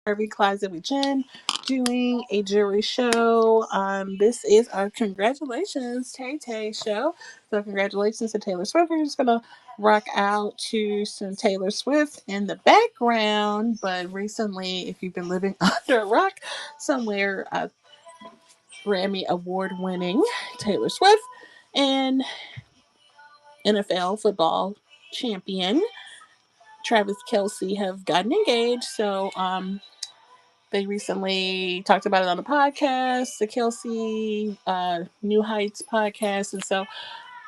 Curvy Closet with Jen, doing a jewelry show. This is our congratulations Tay Tay show. So congratulations to Taylor Swift. We're just gonna rock out to some Taylor Swift in the background. But recently, if you've been living under a rock somewhere, Grammy award winning Taylor Swift and NFL football champion Travis Kelsey have gotten engaged. So they recently talked about it on the podcast, the Kelsey New Heights podcast. And so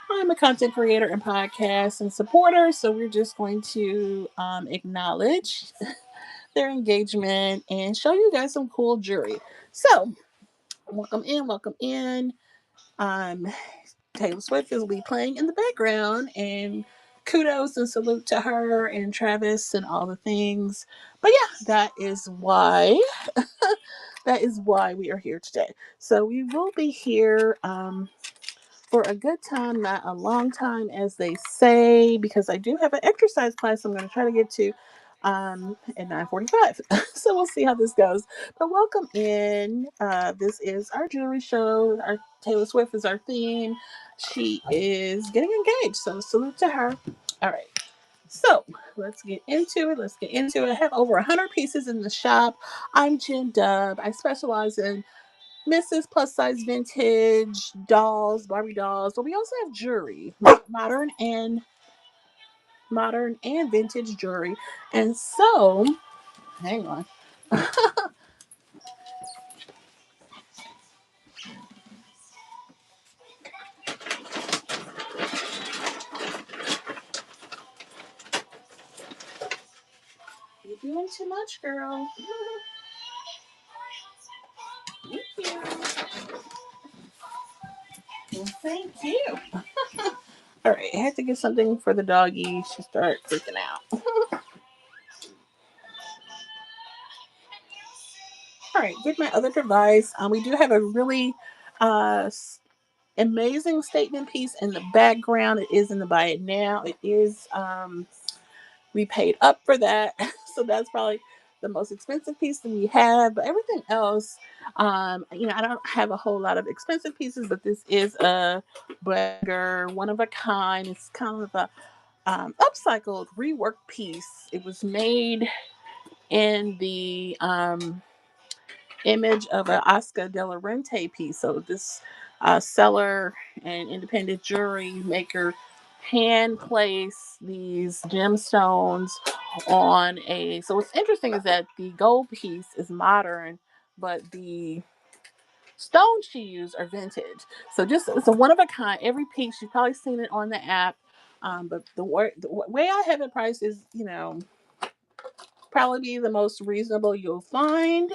I'm a content creator and podcast and supporter. So we're just going to acknowledge their engagement and show you guys some cool jewelry. So welcome in, welcome in. Um, Taylor Swift will be playing in the background, and kudos and salute to her and Travis and all the things. But yeah, that is why we are here today. So we will be here for a good time, not a long time, as they say, because I do have an exercise class I'm going to try to get to at 9:45. So we'll see how this goes. But welcome in. This is our jewelry show. Our Taylor Swift is our theme. She is getting engaged, so salute to her. All right. So let's get into it. Let's get into it. I have over 100 pieces in the shop. I'm Jen Dub. I specialize in Mrs. Plus Size Vintage dolls, Barbie dolls, but we also have jewelry, modern and vintage jewelry. And so, hang on. You're doing too much, girl. Thank you. Well, thank you. All right, I had to get something for the doggy. She started freaking out. All right, get my other device. We do have a really uh, amazing statement piece in the background. It is in the buy it now. It is we paid up for that, so that's probably the most expensive piece that we have. But everything else, I don't have a whole lot of expensive pieces, but this is a burger, one of a kind. It's kind of a upcycled, reworked piece. It was made in the image of an Oscar de la Renta piece. So this seller and independent jewelry maker hand place these gemstones on a. So what's interesting is that the gold piece is modern, but the stones she used are vintage. So just it's a one of a kind. Every piece you've probably seen it on the app. But the way I have it priced is, probably be the most reasonable you'll find.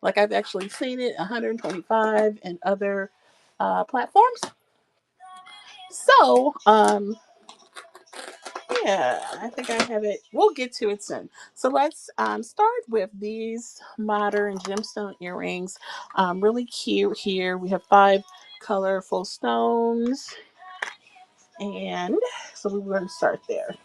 Like I've actually seen it 125 and other platforms. So, yeah, I think I have it. We'll get to it soon. So let's start with these modern gemstone earrings. Really cute here. We have 5 colorful stones. And so we're going to start there.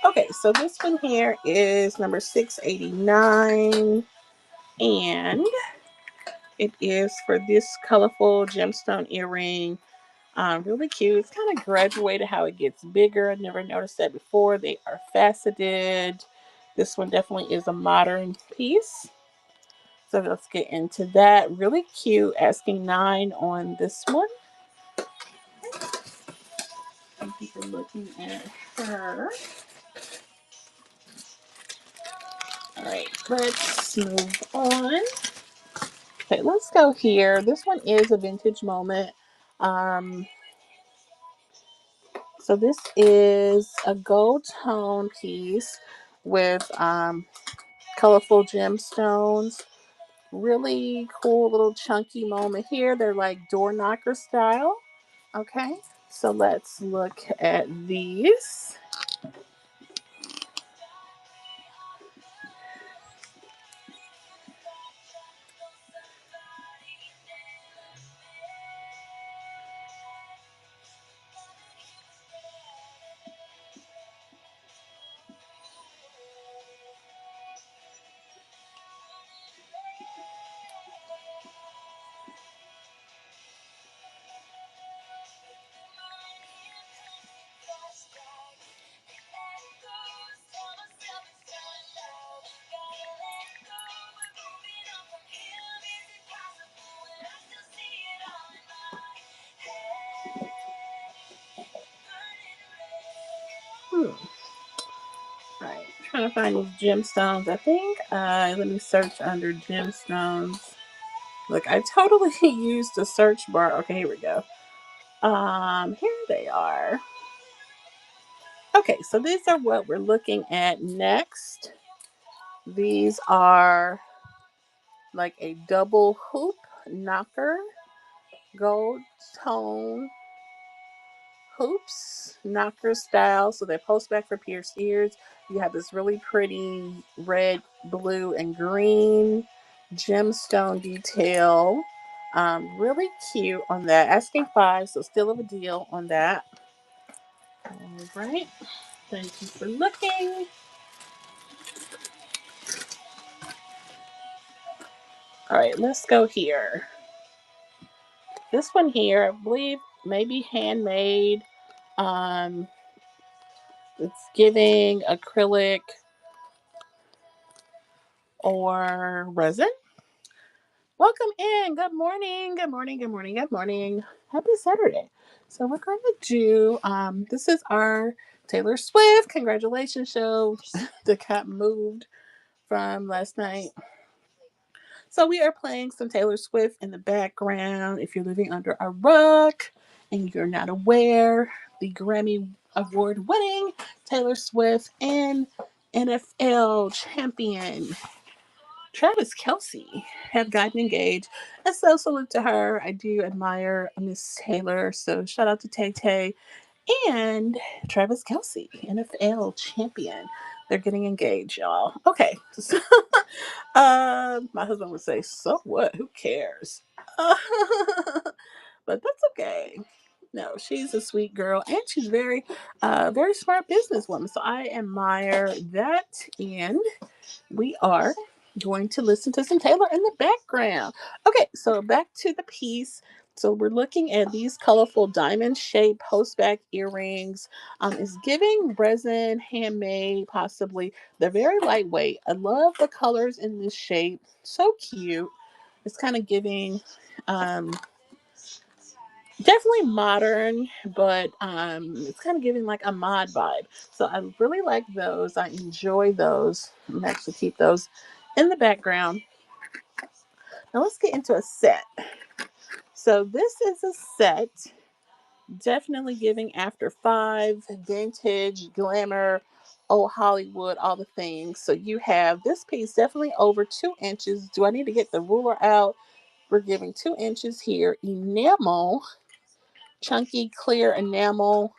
Okay, so this one here is number 689. And it is for this colorful gemstone earring. Really cute. It's kind of graduated how it gets bigger. I never noticed that before. They are faceted. This one definitely is a modern piece. So let's get into that. Really cute. Asking 9 on this one. Thank you for looking at her. All right, let's move on. Okay, let's go here. This one is a vintage moment. Um, so this is a gold tone piece with colorful gemstones. Really cool little chunky moment here. They're like door knocker style. Okay, so let's look at these. Right. Trying to find these gemstones. I think let me search under gemstones. Look, I totally used the search bar. Okay, here we go. Here they are. Okay, so these are what we're looking at next. These are like a double hoop knocker, gold tone hoops, knocker style. So they post back for pierced ears. You have this really pretty red, blue, and green gemstone detail. Really cute on that. Asking five, so still of a deal on that. All right. Thank you for looking. All right, let's go here. This one here, I believe, maybe handmade. Um, it's giving acrylic or resin. Welcome in. Good morning. Good morning. Good morning. Good morning. Happy Saturday. So we're going to do this is our Taylor Swift congratulations show that got moved from last night. So we are playing some Taylor Swift in the background. If you're living under a rock and you're not aware, the Grammy award winning Taylor Swift and NFL champion Travis Kelsey have gotten engaged. And so salute to her. I do admire Miss Taylor. So shout out to Tay Tay and Travis Kelsey, NFL champion. They're getting engaged, y'all. Okay. So, my husband would say, so what? Who cares? But that's okay. No, she's a sweet girl and she's very smart businesswoman. So I admire that. And we are going to listen to some Taylor in the background. Okay, so back to the piece. So we're looking at these colorful diamond-shaped post-back earrings. It's giving resin, handmade, possibly. They're very lightweight. I love the colors in this shape. So cute. It's kind of giving definitely modern, but it's kind of giving like a mod vibe. So I really like those. I enjoy those. I'm actually keep those in the background. Now let's get into a set. So this is a set, definitely giving after five, vintage, glamour, old Hollywood, all the things. So you have this piece definitely over 2 inches. Do I need to get the ruler out? We're giving 2 inches here. Enamel, chunky clear enamel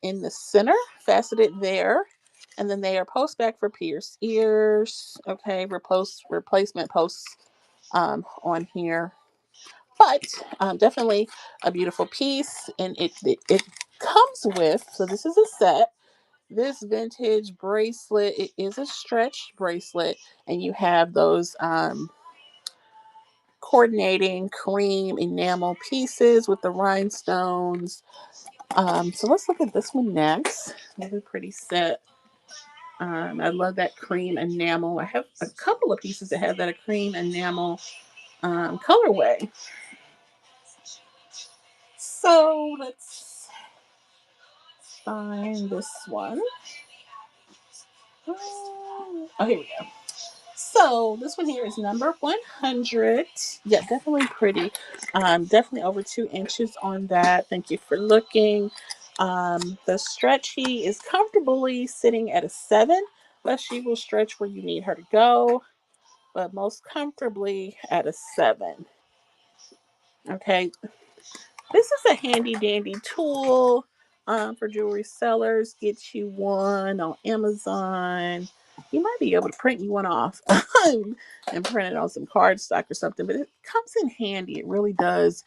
in the center, faceted there. And then they are post back for pierced ears. Okay, replacement posts on here. But definitely a beautiful piece. And it comes with, so this is a set. This vintage bracelet, it is a stretch bracelet. And you have those coordinating cream enamel pieces with the rhinestones. So let's look at this one next. Another pretty set. I love that cream enamel. I have a couple of pieces that have that cream enamel colorway. So let's find this one. Oh, here we go. So this one here is number 100. Yeah, definitely pretty. Definitely over 2 inches on that. Thank you for looking. The stretchy is comfortably sitting at a 7, but she will stretch where you need her to go, but most comfortably at a 7. Okay, this is a handy dandy tool for jewelry sellers. Get you one on Amazon. You might be able to print you one off and print it on some cardstock or something, but it comes in handy. It really does.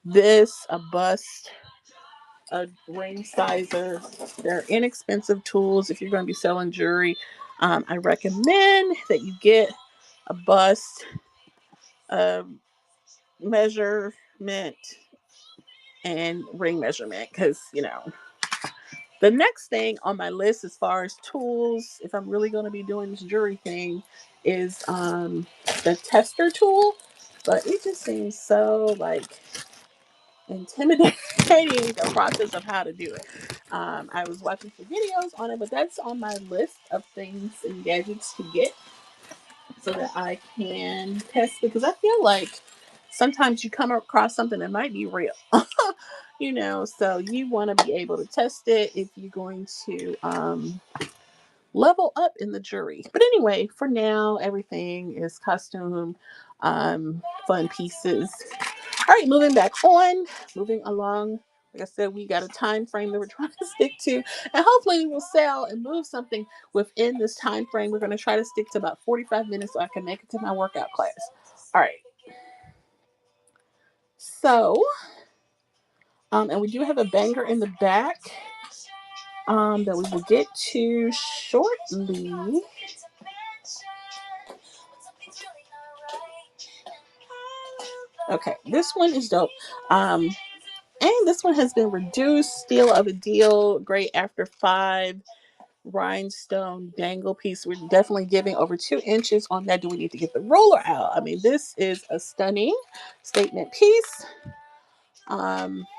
This, a bust, a ring sizer. They're inexpensive tools if you're going to be selling jewelry. I recommend that you get a bust, a measurement, and ring measurement because the next thing on my list as far as tools, if I'm really going to be doing this jewelry thing, is the tester tool. But it just seems so like intimidating the process of how to do it. I was watching some videos on it, but that's on my list of things and gadgets to get so that I can test it, because I feel like sometimes you come across something that might be real. So you want to be able to test it if you're going to level up in the jury. But anyway, for now, everything is costume, fun pieces. All right, moving along. Like I said, we got a time frame that we're trying to stick to, and hopefully, we will sell and move something within this time frame. We're going to try to stick to about 45 minutes so I can make it to my workout class. All right. So, and we do have a banger in the back that we will get to shortly. Okay, this one is dope. And this one has been reduced, steal of a deal, great after 5 rhinestone dangle piece. We're definitely giving over 2 inches on that. Do we need to get the roller out? I mean, this is a stunning statement piece.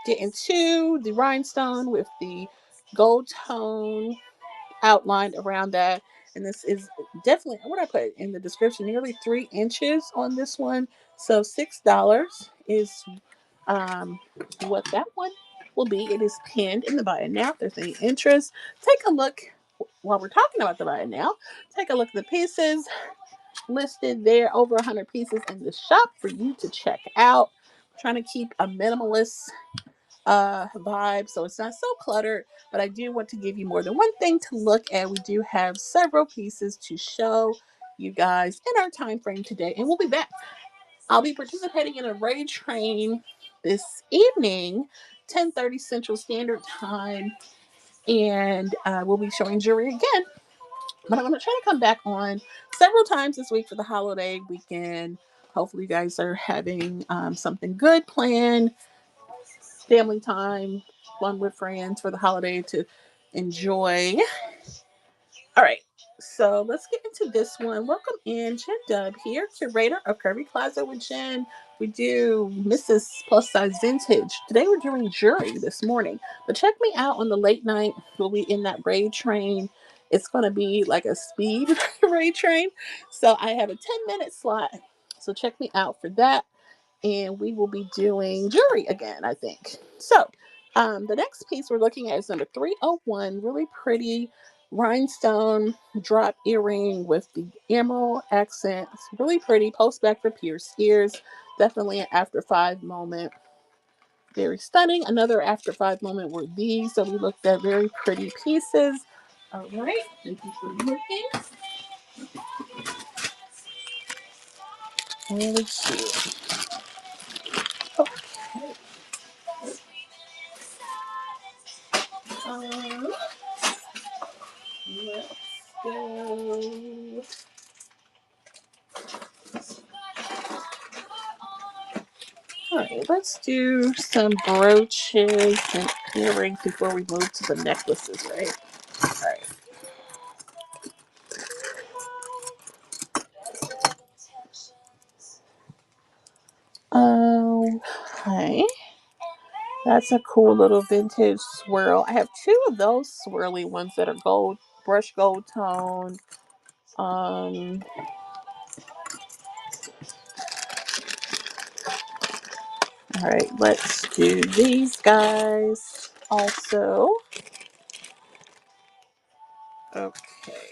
Getting to the rhinestone with the gold tone outlined around that. And this is definitely what I put in the description, nearly 3 inches on this one. So $6 is what that one will be. It is pinned in the buy it now. If there's any interest, take a look. While we're talking about the buy it now, take a look at the pieces listed there. Over 100 pieces in the shop for you to check out. I'm trying to keep a minimalist vibe, so it's not so cluttered, but I do want to give you more than one thing to look at. We do have several pieces to show you guys in our time frame today, and we'll be back. I'll be participating in a raid train this evening, 10:30 Central Standard Time, and we'll be showing jewelry again. But I'm going to try to come back on several times this week for the holiday weekend. Hopefully, you guys are having something good planned, family time, fun with friends for the holiday to enjoy. All right, so let's get into this one. Welcome in, Jen Dub here, curator of Curvy Closet with Jen. We do Mrs. Plus Size Vintage. Today we're doing jewelry this morning, but check me out on the late night. We'll be in that raid train. It's going to be like a speed raid train. So I have a 10-minute slot. So check me out for that. And we will be doing jewelry again, I think. So the next piece we're looking at is number 301. Really pretty rhinestone drop earring with the emerald accents. Really pretty. Post back for pierced ears. Definitely an after 5 moment. Very stunning. Another after 5 moment were these. So we looked at very pretty pieces. All right. Thank you for looking. And let's see. Okay. Let's go. All right, let's do some brooches and earrings before we move to the necklaces, right? All right. Okay. That's a cool little vintage swirl. I have 2 of those swirly ones that are gold, brush gold tone. All right, let's do these guys also. Okay.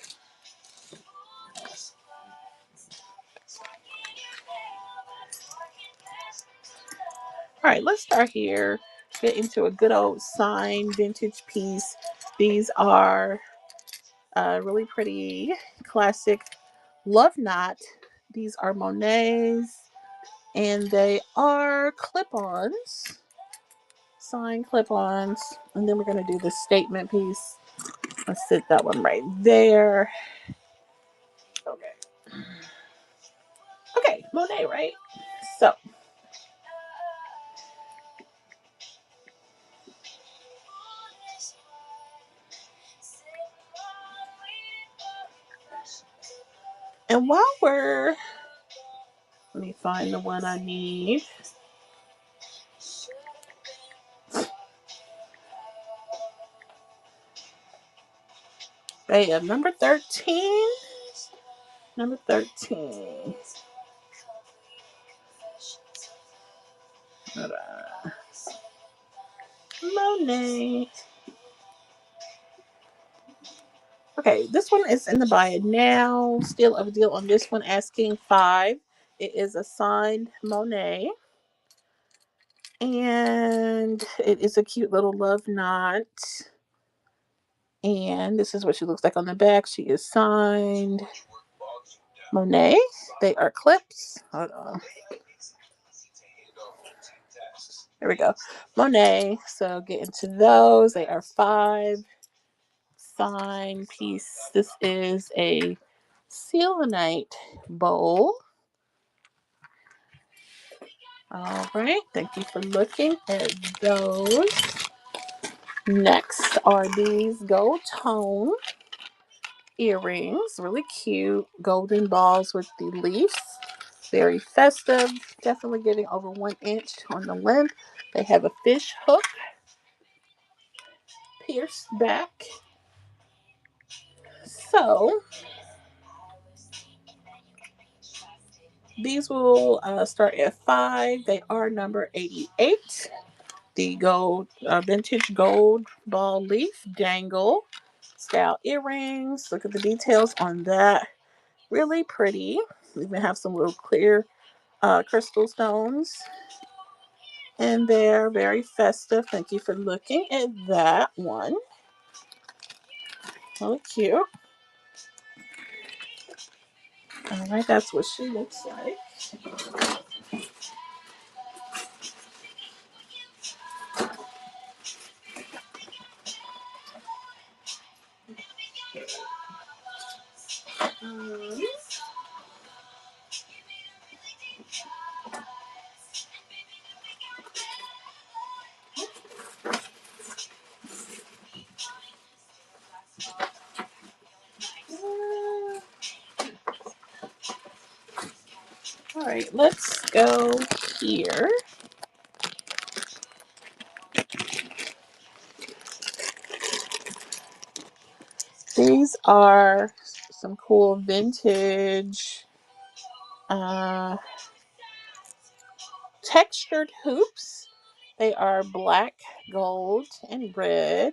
All right, let's start here. Get into a good old sign vintage piece. These are really pretty classic love knot. These are Monet's, and they are clip-ons, sign clip-ons. And then we're going to do the statement piece. Let's sit that one right there. Okay. Okay, Monet, right? So, and while we're, let me find the one I need. Bam, number 13. Number 13. Monet. Okay, this one is in the buy now. Still a deal on this one, asking 5. It is a signed Monet. And it is a cute little love knot. And this is what she looks like on the back. She is signed Monet. They are clips. Hold on. There we go. Monet. So get into those. They are 5. Sign piece. This is a selenite bowl. All right. Thank you for looking at those. Next are these gold tone earrings. Really cute. Golden balls with the leaves. Very festive. Definitely getting over 1 inch on the length. They have a fish hook pierced back. So these will start at 5. They are number 88. The gold, vintage gold ball leaf dangle style earrings. Look at the details on that. Really pretty. We even have some little clear crystal stones in there. Very festive. Thank you for looking at that one. Really cute. All right, that's what she looks like. Um, all right, let's go here. These are some cool vintage uh, textured hoops. They are black, gold, and red.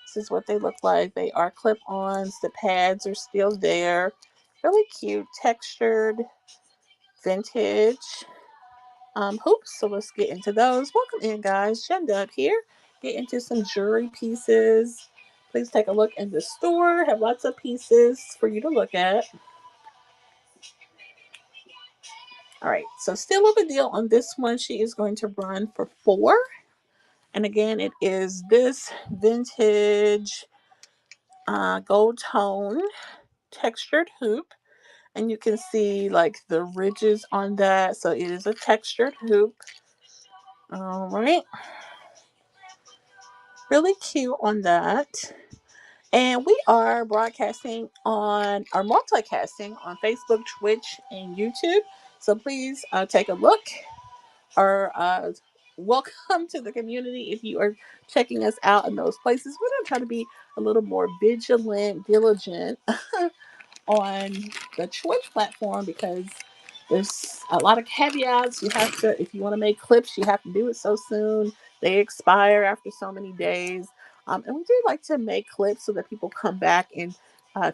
This is what they look like. They are clip-ons. The pads are still there. Really cute, textured, vintage hoops. So let's get into those. Welcome in, guys. Jen Dub here. Get into some jewelry pieces. Please take a look in the store. Have lots of pieces for you to look at. All right, so still of a deal on this one. She is going to run for 4. And again, it is this vintage gold tone textured hoop. And you can see like the ridges on that. So it is a textured hoop. All right. Really cute on that. And we are broadcasting on, or multicasting on Facebook, Twitch, and YouTube. So please take a look, or welcome to the community if you are checking us out in those places. We're going to try to be a little more vigilant, diligent on the Twitch platform because there's a lot of caveats. You have to, if you want to make clips, you have to do it so soon. They expire after so many days. And we do like to make clips so that people come back and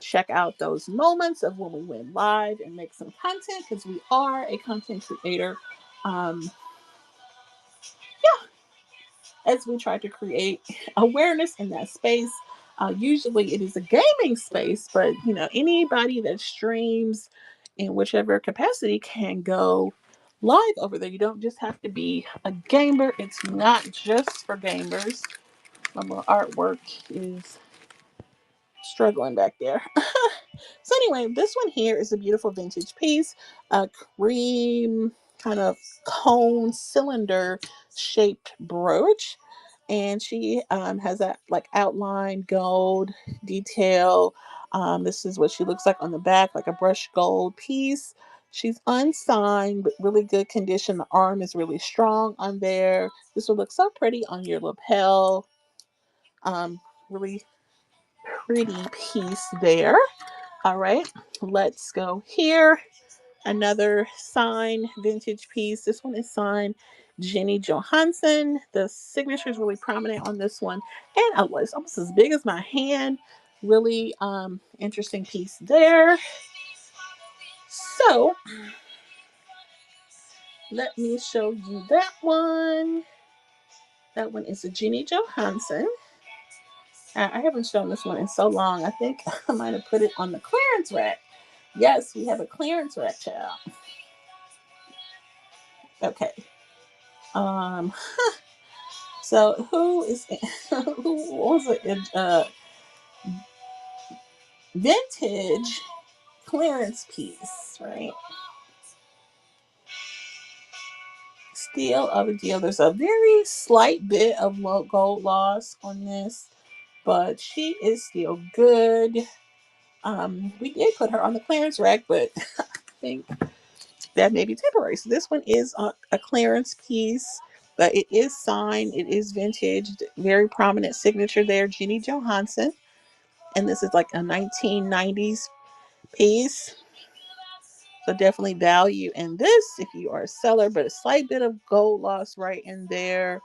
check out those moments of when we went live and make some content because we are a content creator. Um, as we try to create awareness in that space. Usually it is a gaming space, but you know, anybody that streams in whichever capacity can go live over there. You don't just have to be a gamer. It's not just for gamers. My little artwork is struggling back there. So anyway, this one here is a beautiful vintage piece, a cream kind of cone cylinder shaped brooch. And she has that like outline gold detail. This is what she looks like on the back, like a brushed gold piece. She's unsigned, but really good condition. The arm is really strong on there. This will look so pretty on your lapel. Really Pretty piece there. All right, let's go here. Another sign vintage piece. This one is signed Jenny Johansson. The signature is really prominent on this one, and it's almost as big as my hand. Really interesting piece there. So let me show you that one. That one is a Jenny Johansson. I haven't shown this one in so long. I think I might have put it on the clearance rack. Yes, we have a clearance rack, child. Okay. Um. So who is who was it? Vintage clearance piece, right? Steal of a deal. There's a very slight bit of gold loss on this, but she is still good. We did put her on the clearance rack, but I think that may be temporary. So this one is a clearance piece, but it is signed. It is vintage. Very prominent signature there, Jenny Johansson. And this is like a 1990s piece. So definitely value in this if you are a seller, but a slight bit of gold loss right in there.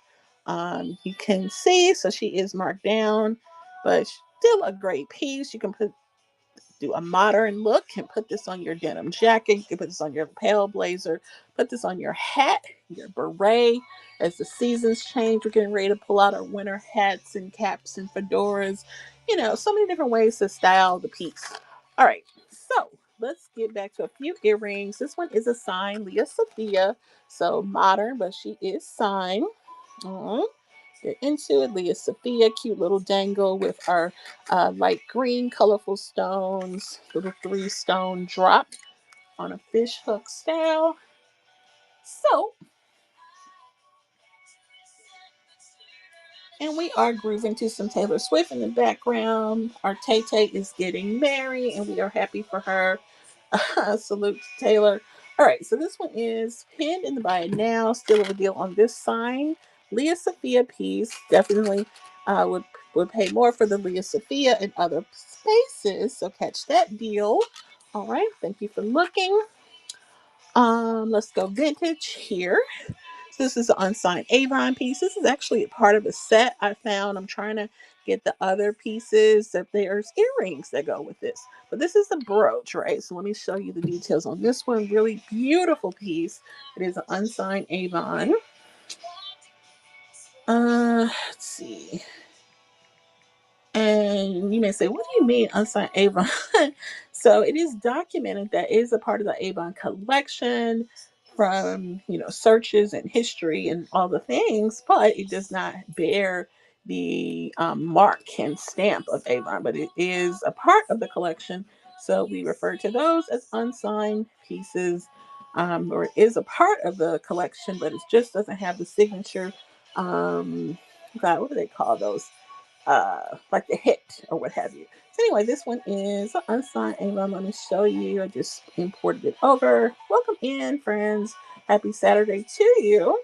You can see, so she is marked down, but still a great piece. You can do a modern look and put this on your denim jacket. You can put this on your pale blazer, put this on your hat, your beret. As the seasons change, we're getting ready to pull out our winter hats and caps and fedoras. So many different ways to style the piece. All right, so let's get back to a few earrings. This one is a sign, Leah Sophia. So modern, but she is signed. Get into it. Leah Sophia, cute little dangle with our light green, colorful stones, little 3-stone drop on a fish hook style. So, and we are grooving to some Taylor Swift in the background. Our Tay Tay is getting married, and we are happy for her. Salute to Taylor. All right, so this one is pinned in the buy it now. Still a deal on this sign. Leah Sophia piece. Definitely would pay more for the Leah Sophia in other spaces. So catch that deal. All right, thank you for looking. Let's go vintage here. This is an unsigned Avon piece. This is actually a part of a set I found. I'm trying to get the other pieces that there's earrings that go with this. But this is the brooch, right? So let me show you the details on this one. Really beautiful piece. It is an unsigned Avon. Let's see. And you may say, what do you mean unsigned Avon? So it is documented that it is a part of the Avon collection from, searches and history and all the things, but it does not bear the mark and stamp of Avon, but it is a part of the collection. So we refer to those as unsigned pieces, or it is a part of the collection, but it just doesn't have the signature. God, what do they call those? Like the hit or what have you. So anyway, this one is an unsigned Avon. Let me show you. I just imported it over. Welcome in, friends. Happy Saturday to you.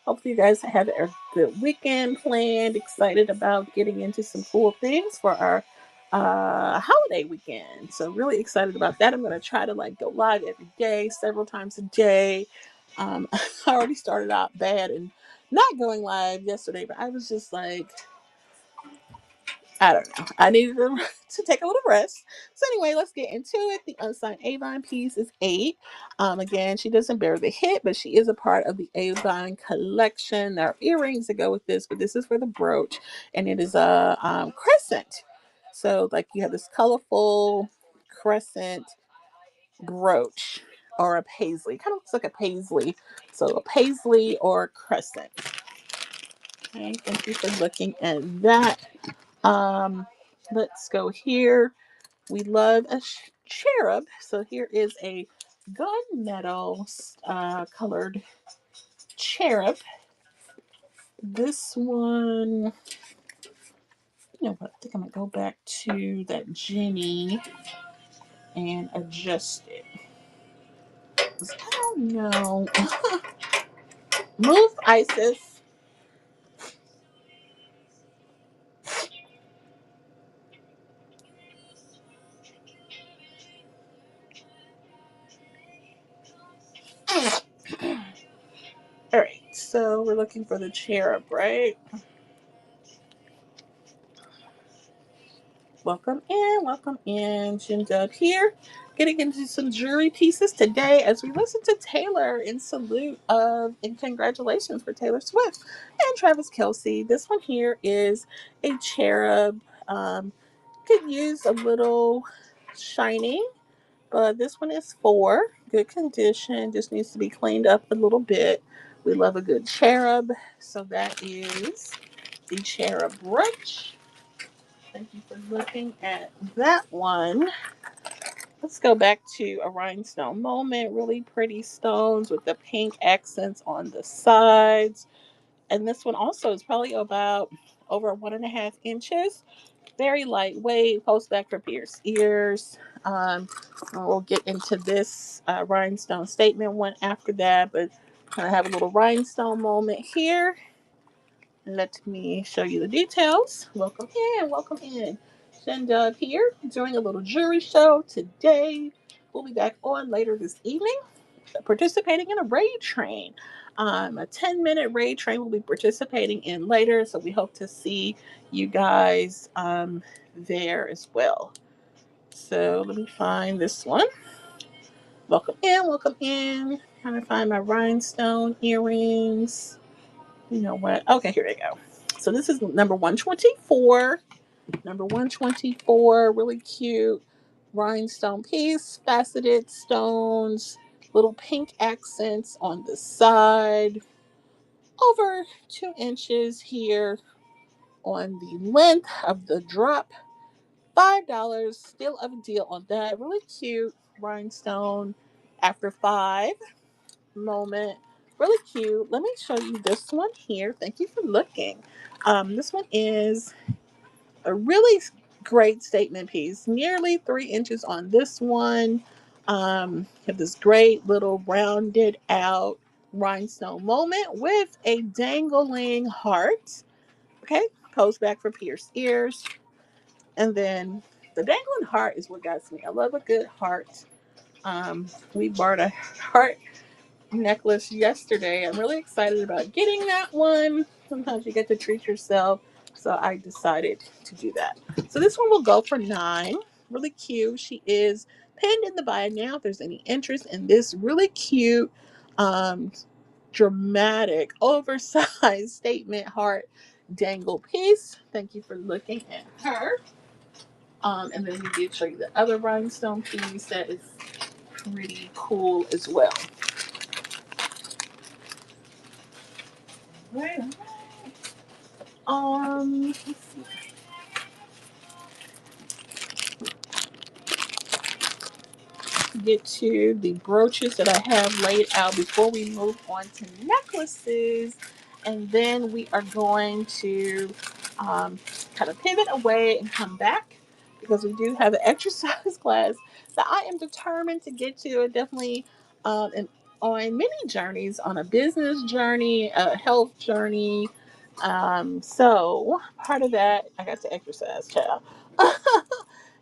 Hopefully you guys have a good weekend planned. Excited about getting into some cool things for our holiday weekend. So really excited about that. I'm going to try to go live every day, several times a day. I already started out bad and not going live yesterday, but I was just like, I don't know. I needed to take a little rest. So anyway, let's get into it. The unsigned Avon piece is 8. Again, she doesn't bear the hit, but she is a part of the Avon collection. There are earrings that go with this, but this is for the brooch, and it is a crescent. So you have this colorful crescent brooch or a paisley. Kind of looks like a paisley. So a paisley or crescent. Okay, thank you for looking at that. Um, let's go here. We love a cherub. So here is a gunmetal colored cherub. This one, what? I think I'm going to go back to that Jenny and adjust it. I don't know. Move, Isis. All right, so we're looking for the cherub, right? Welcome in. Jindub here, getting into some jewelry pieces today as we listen to Taylor in salute of and congratulations for Taylor Swift and Travis Kelce. This one here is a cherub. Could use a little shining, but this one is for good condition. Just needs to be cleaned up a little bit. We love a good cherub, so that is the cherub brooch. Thank you for looking at that one. Let's go back to a rhinestone moment. Really pretty stones with the pink accents on the sides. And this one also is probably about over 1.5 inches. Very lightweight. Post back for pierced ears. And we'll get into this rhinestone statement one after that. But kind of have a little rhinestone moment here. Let me show you the details. Welcome in, welcome in. Shendub here, doing a little jewelry show today. We'll be back on later this evening, participating in a raid train. A 10-minute raid train we'll be participating in later, so we hope to see you guys there as well. So let me find this one. Welcome in, welcome in. Trying to find my rhinestone earrings. You know what? Okay, here we go. So this is number 124. Number 124, really cute rhinestone piece, faceted stones, little pink accents on the side, over 2 inches here on the length of the drop. $5, still a deal on that. Really cute rhinestone after five moment. Really cute. Let me show you this one here. Thank you for looking. This one is a really great statement piece. Nearly 3 inches on this one. Have this great little rounded out rhinestone moment with a dangling heart. Okay, goes back for pierced ears. And then the dangling heart is what got me. I love a good heart. We bought a heart necklace yesterday. I'm really excited about getting that one. Sometimes you get to treat yourself. So I decided to do that. So this one will go for 9. Really cute. She is pinned in the bio now. If there's any interest in this really cute, um, dramatic, oversized statement heart dangle piece. Thank you for looking at her. And then we did show you the other rhinestone piece that is pretty cool as well. Right. Let's see. Get to the brooches that I have laid out before we move on to necklaces. And then we are going to kind of pivot away and come back because we do have an exercise class that I am determined to get to. Definitely and on many journeys, on a business journey, a health journey. So part of that, I got to exercise, child.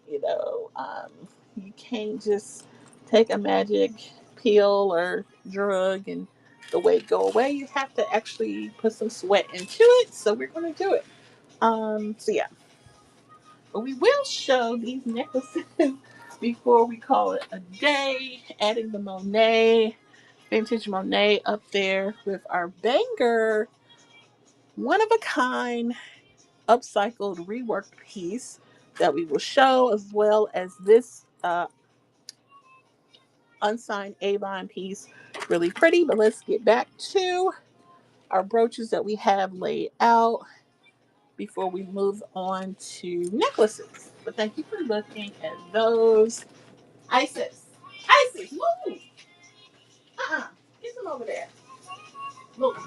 you know, um, you can't just take a magic pill or drug and the weight go away. You have to actually put some sweat into it. So we're going to do it. So yeah, but we will show these necklaces before we call it a day. Adding the Monet, vintage Monet up there with our banger, one of a kind, upcycled, reworked piece that we will show, as well as this unsigned Avon piece. Really pretty, but let's get back to our brooches that we have laid out before we move on to necklaces. But thank you for looking at those. Isis, Isis, move! Get them over there. Move.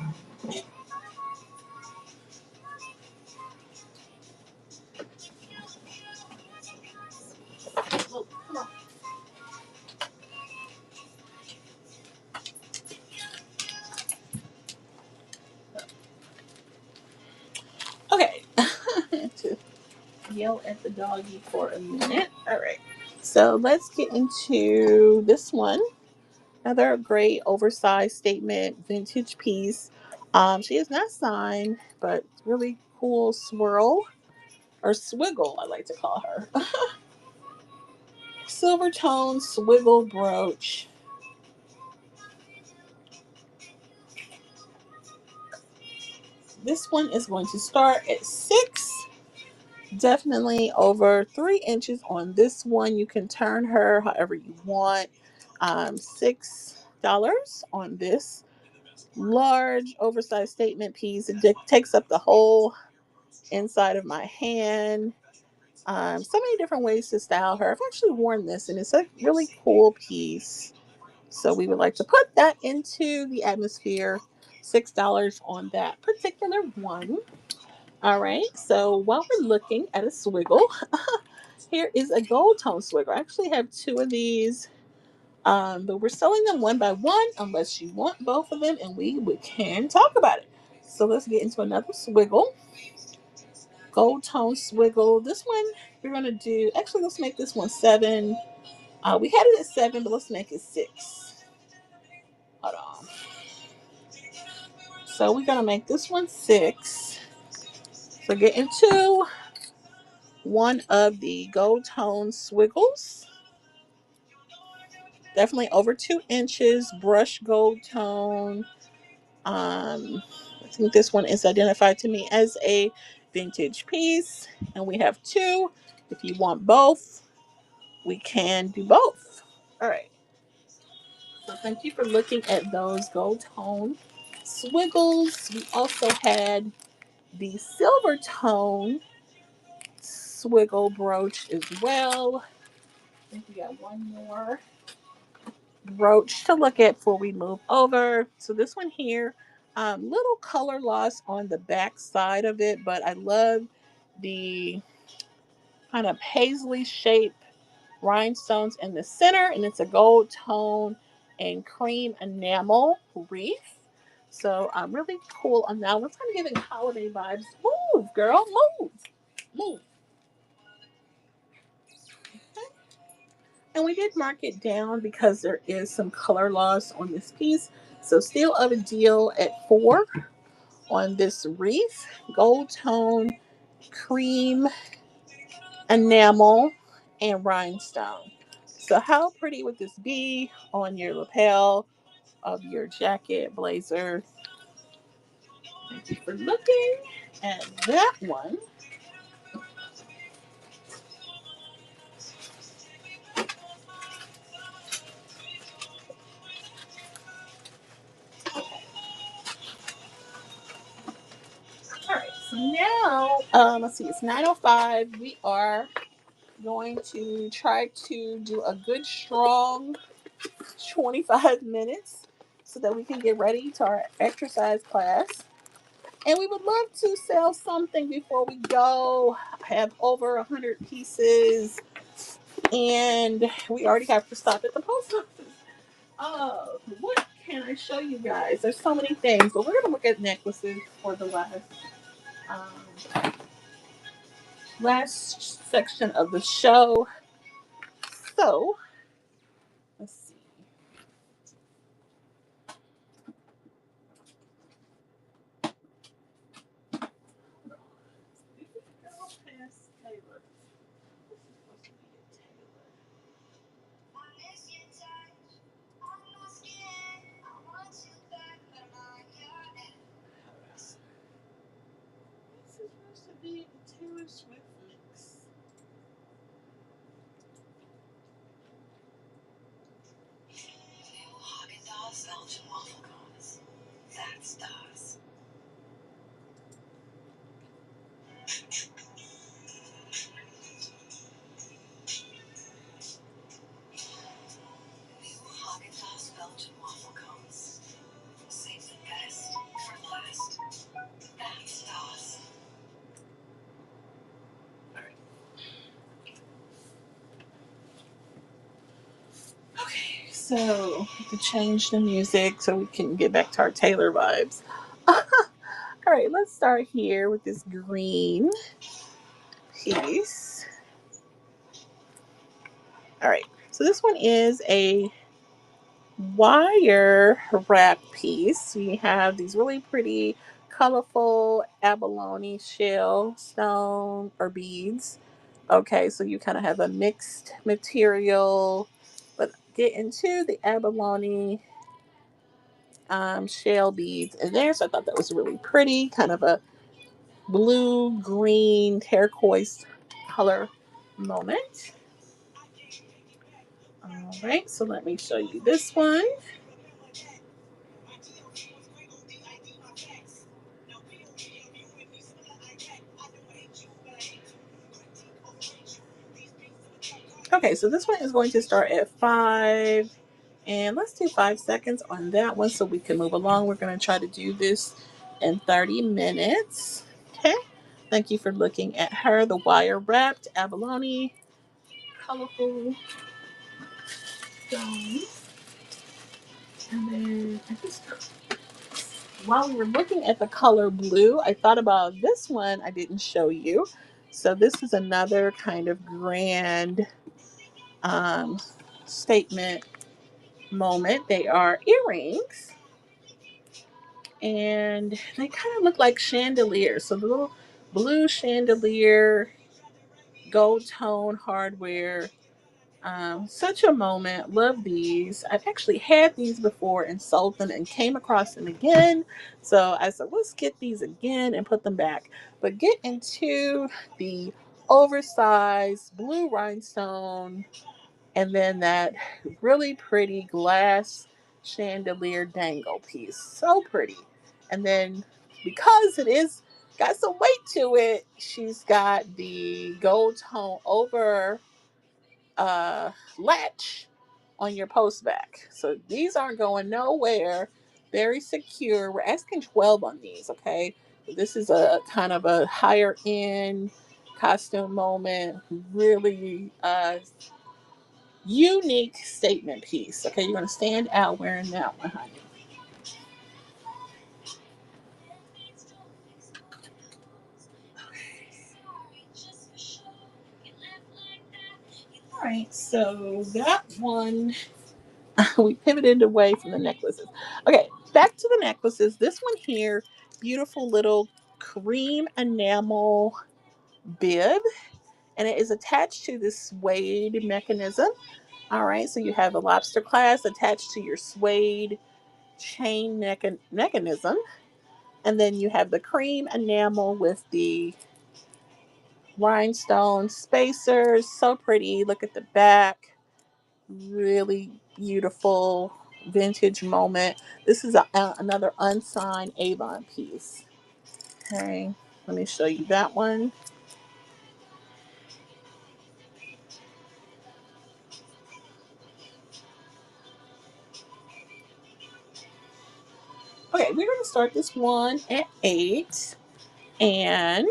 Move. Come on. Okay. To yell at the doggy for a minute. All right. So let's get into this one. Another great oversized statement vintage piece. She is not signed, but really cool swirl or swiggle, I like to call her. Silver tone swiggle brooch. This one is going to start at 6. Definitely over 3 inches on this one. You can turn her however you want. $6 on this large oversized statement piece. It takes up the whole inside of my hand. So many different ways to style her. I've actually worn this and it's a really cool piece. So we would like to put that into the atmosphere. $6 on that particular one. All right. So while we're looking at a swiggle, here is a gold tone swiggle. I actually have 2 of these. But we're selling them one by one unless you want both of them, and we can talk about it. So let's get into another swiggle. Gold tone swiggle. This one we're gonna do. Actually, let's make this one 7. We had it at 7, but let's make it 6. Hold on. So we're gonna make this one 6. So get into one of the gold tone swiggles. Definitely over 2 inches. Brush gold tone. I think this one is identified to me as a vintage piece, and we have 2. If you want both, we can do both. All right. So thank you for looking at those gold tone swiggles. We also had the silver tone swiggle brooch as well. I think we got one more brooch to look at before we move over. So this one here, little color loss on the back side of it, but I love the kind of paisley shape rhinestones in the center, and it's a gold tone and cream enamel wreath. So really cool on that one. It's kind of giving holiday vibes. Move, girl, move, move. And we did mark it down because there is some color loss on this piece. So still of a deal at 4 on this wreath. Gold tone, cream, enamel, and rhinestone. So how pretty would this be on your lapel of your jacket, blazer? Thank you for looking at that one. All right, so now let's see, it's 9:05. We are going to try to do a good strong 25 minutes so that we can get ready to our exercise class. And we would love to sell something before we go. I have over 100 pieces, and we already have to stop at the post office. What can I show you guys? There's so many things, but we're going to look at necklaces for the last section of the show. So, let's see. This is supposed to be a Taylor Swift mix. Okay, so to change the music so we can get back to our Taylor vibes. All right, let's start here with this green piece. All right, so this one is a wire wrap piece. We have these really pretty, colorful abalone shell stone or beads. Okay, so you kind of have a mixed material, but get into the abalone shell beads in there. So I thought that was really pretty, kind of a blue, green, turquoise color moment. All right, so let me show you this one. Okay, so this one is going to start at 5, and let's do 5 seconds on that one so we can move along. We're going to try to do this in 30 minutes. Okay, thank you for looking at her, the wire wrapped abalone, colorful stones. And then I just, while we were looking at the color blue, I thought about this one I didn't show you. So this is another kind of grand um, statement moment. They are earrings, and they kind of look like chandeliers. So the little blue chandelier, gold tone hardware. Such a moment. Love these. I've actually had these before and sold them and came across them again. So I said, let's get these again and put them back. But get into the oversized blue rhinestone, and then that really pretty glass chandelier dangle piece. So pretty. And then because it is got some weight to it, she's got the gold tone over latch on your post back. So these aren't going nowhere. Very secure. We're asking 12 on these, okay? This is a kind of a higher end costume moment. Really unique statement piece. Okay, you're gonna stand out wearing that one, honey. All right, so that one we pivoted away from the necklaces. Okay, back to the necklaces. This one here, beautiful little cream enamel bib, and it is attached to this suede mechanism. All right, so you have a lobster clasp attached to your suede chain mechanism, and then you have the cream enamel with the rhinestone spacers. So pretty. Look at the back. Really beautiful vintage moment. This is another unsigned Avon piece. Okay, let me show you that one. Okay, we're going to start this one at 8. And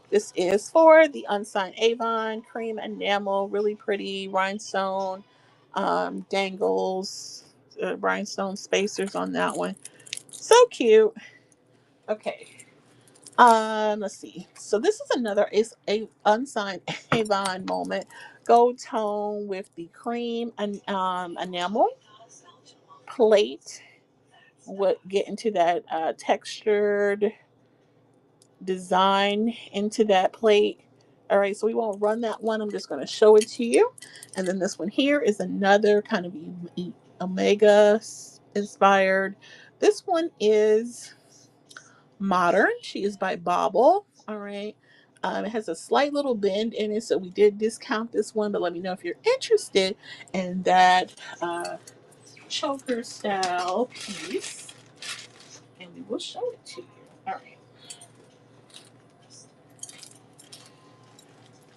this is for the unsigned Avon cream enamel. Really pretty rhinestone dangles, rhinestone spacers on that one. So cute. Okay. Let's see. So this is another is a unsigned Avon moment. Gold tone with the cream and enamel plate. What get into that textured design into that plate. All right, so we won't run that one. I'm just going to show it to you. And then this one here is another kind of Omega inspired. This one is modern. She is by Bobble. All right. It has a slight little bend in it, so we did discount this one. But let me know if you're interested in that choker style piece, and we will show it to you. All right.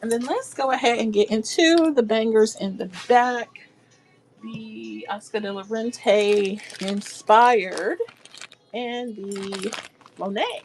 And then let's go ahead and get into the bangers in the back. The Oscar de la Renta inspired and the Monet.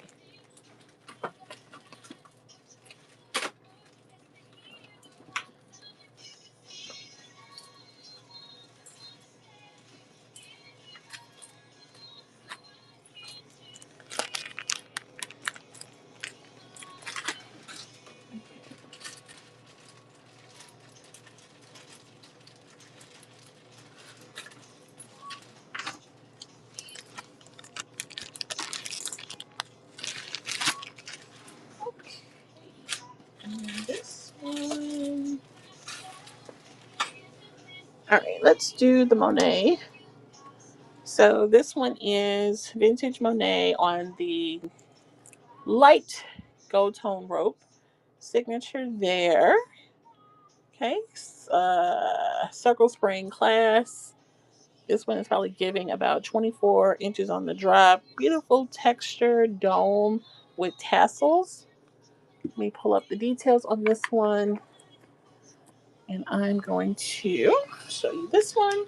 All right, let's do the Monet. So this one is vintage Monet on the light gold tone rope. Signature there. Okay. Circle spring class. This one is probably giving about 24 inches on the drop. Beautiful texture dome with tassels. Let me pull up the details on this one. And I'm going to show you this one.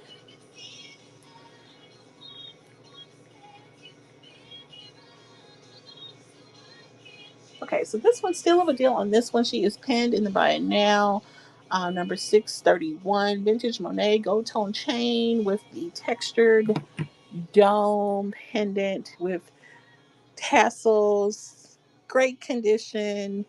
Okay, so this one's still of a deal on this one. She is pinned in the buy it now. Number 631, vintage Monet gold tone chain with the textured dome pendant with tassels. Great condition.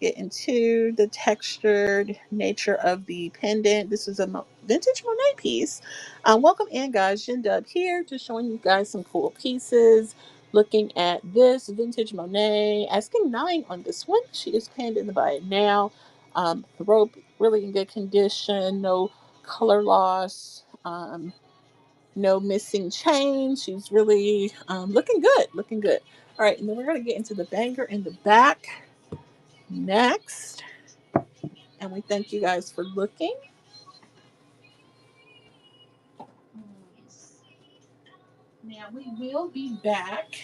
Get into the textured nature of the pendant. This is a vintage Monet piece. Welcome in, guys. Jen Dub here, just showing you guys some cool pieces. Looking at this vintage Monet, asking 9 on this one. She is pinned in the buy it now. The rope really in good condition, no color loss, no missing chain. She's really looking good, looking good. All right, and then we're gonna get into the banger in the back next. And we thank you guys for looking. Now we will be back.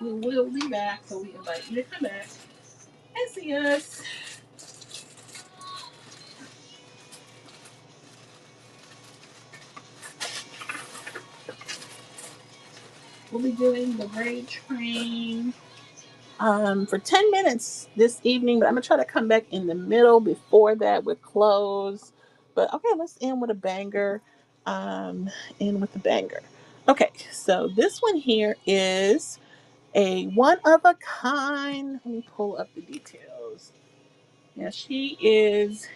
We will be back, so we invite you to come back and see us. We'll be doing the braid train for 10 minutes this evening, but I'm gonna try to come back in the middle before that with clothes. But okay, let's end with a banger. End with a banger. Okay, so this one here is a one of a kind. Let me pull up the details. Yeah, she is.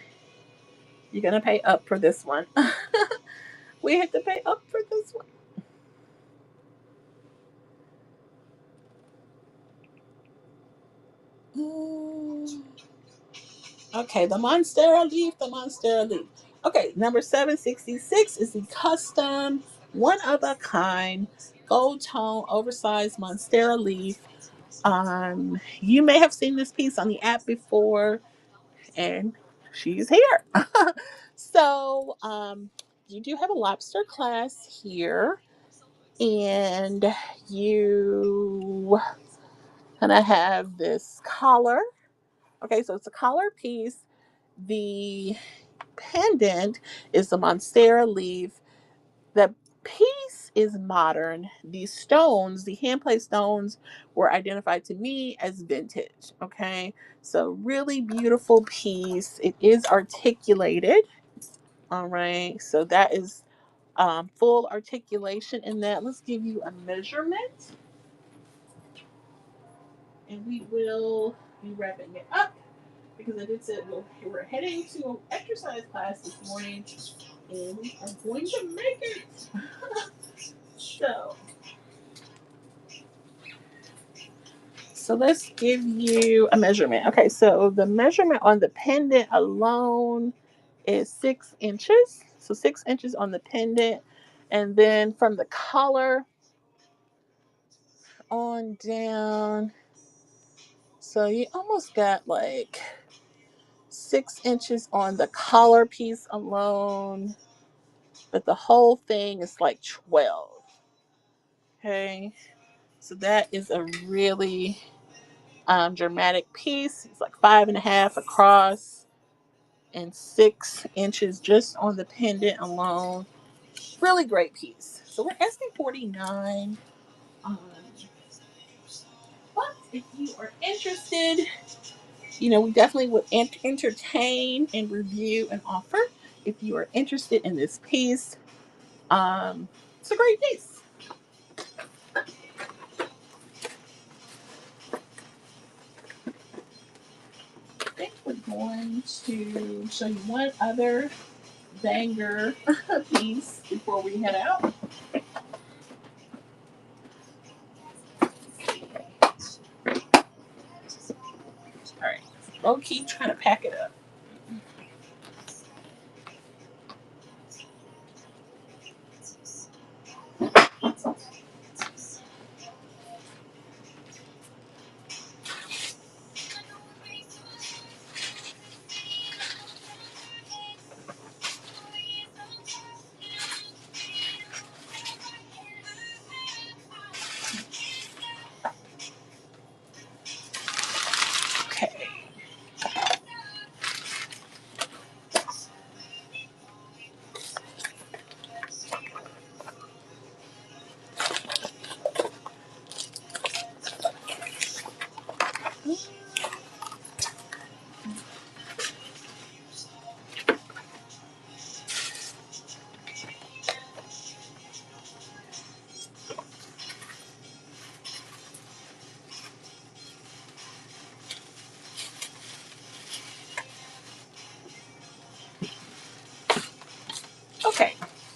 You're gonna pay up for this one. We had to pay up for this one. Mm. Okay, the Monstera leaf, the Monstera leaf. Okay, number 766 is the custom, one of a kind, gold tone, oversized Monstera leaf. You may have seen this piece on the app before, and she's here. So, you do have a lobster class here, and you gonna have this collar. Okay, so it's a collar piece. The pendant is the Monstera leaf. The piece is modern. These stones, the hand plate stones, were identified to me as vintage. Okay, so really beautiful piece. It is articulated. All right, so that is full articulation in that. Let's give you a measurement, and we will be wrapping it up because I did say we're heading to an exercise class this morning, and we are going to make it. So, so let's give you a measurement. Okay, so the measurement on the pendant alone is 6 inches. So 6 inches on the pendant, and then from the collar on down. So you almost got like 6 inches on the collar piece alone, but the whole thing is like 12. Okay, so that is a really dramatic piece. It's like 5.5 across and 6 inches just on the pendant alone. Really great piece. So we're asking 49. But if you are interested, we definitely would entertain and review an offer. If you are interested in this piece, it's a great piece. I think we're going to show you one other banger piece before we head out. All right, we'll keep trying to pack it up.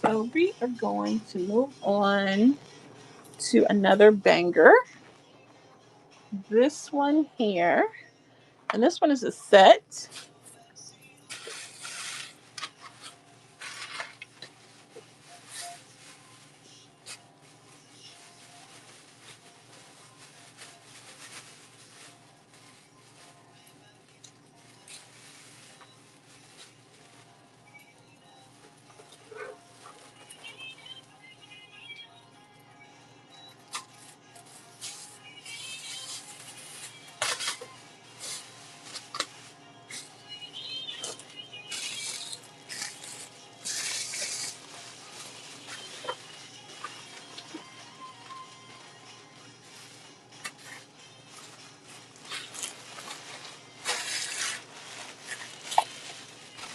So we are going to move on to another banger. This one here, and this one is a set.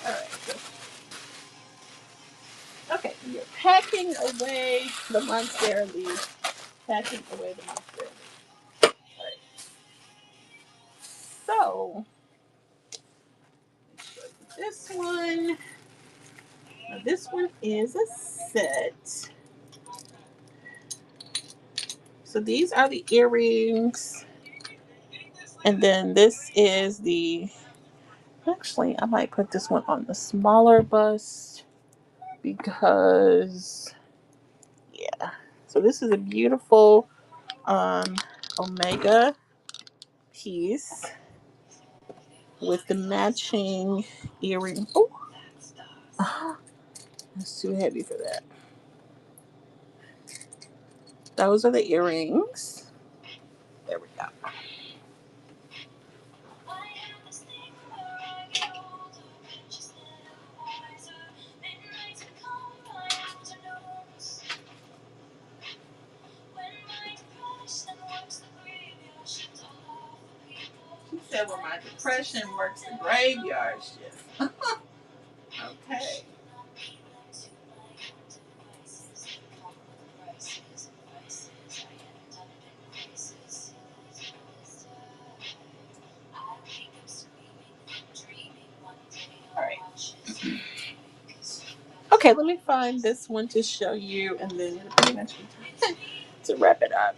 All right. Okay, you're packing away the monstera leaves. Packing away the monstera leaves. All right. So this one. Now this one is a set. So these are the earrings, and then this is the. Actually, I might put this one on the smaller bust because yeah. So this is a beautiful um omega piece with the matching earring. Oh, it's too heavy for that. Those are the earrings. There we go. She said, "Well, my depression works the graveyard shift." Okay. All right. Okay, let me find this one to show you, and then pretty much to wrap it up.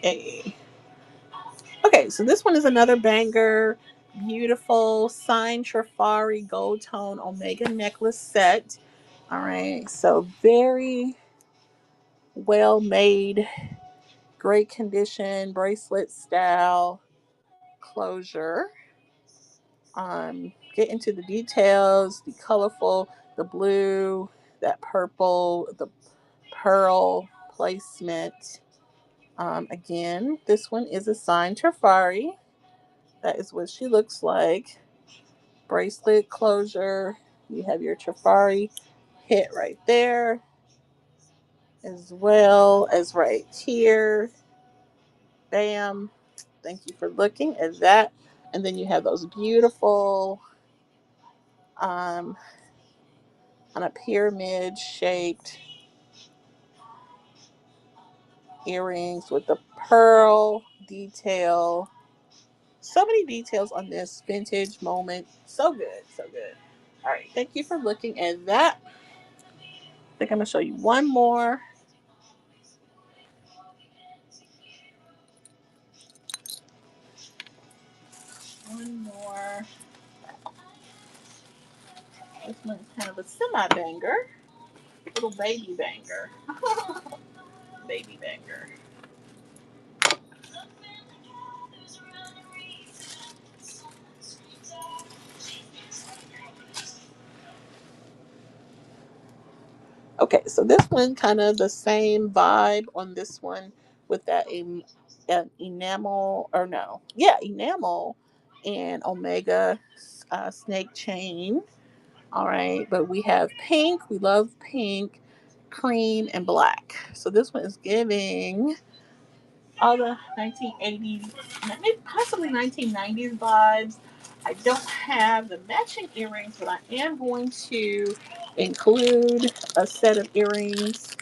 Hey. Okay, so this one is another banger. Beautiful signed Trifari gold tone Omega necklace set. All right, so very well made, great condition, bracelet style closure. Get into the details, the colorful, the blue, that purple, the pearl placement. Again, this one is a signed Trifari. That is what she looks like. Bracelet closure. You have your Trifari hit right there, as well as right here. Bam. Thank you for looking at that. And then you have those beautiful um, on a pyramid shaped earrings with the pearl detail. So many details on this vintage moment. So good, so good. All right, thank you for looking at that. I think I'm gonna show you one more. One more. This one's kind of a semi banger, little baby banger. Baby banger. Okay, so this one kind of the same vibe on this one with that an enamel or no, yeah, enamel and omega snake chain. All right, but we have pink. We love pink, cream, and black. So this one is giving all the 1980s, maybe possibly 1990s vibes. I don't have the matching earrings, but I am going to include a set of earrings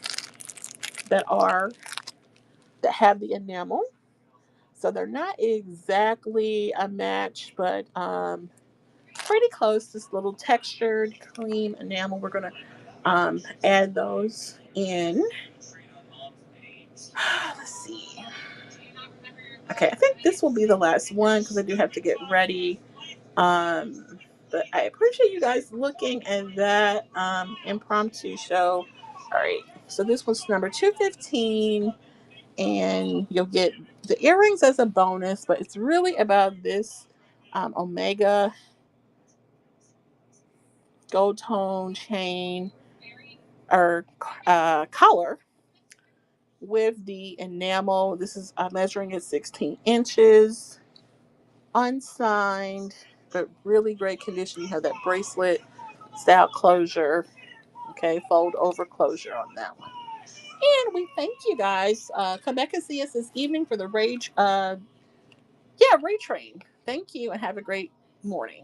that are that have the enamel. So they're not exactly a match, but pretty close. This little textured cream enamel. We're gonna add those in. Let's see. Okay, I think this will be the last one because I do have to get ready. But I appreciate you guys looking at that impromptu show. All right, so this was number 215, and you'll get the earrings as a bonus, but it's really about this Omega gold tone chain or collar with the enamel. This is measuring at 16 inches, unsigned, but really great condition. You have that bracelet style closure. Okay, fold over closure on that one. And we thank you guys. Come back and see us this evening for the Rage Train. Thank you and have a great morning.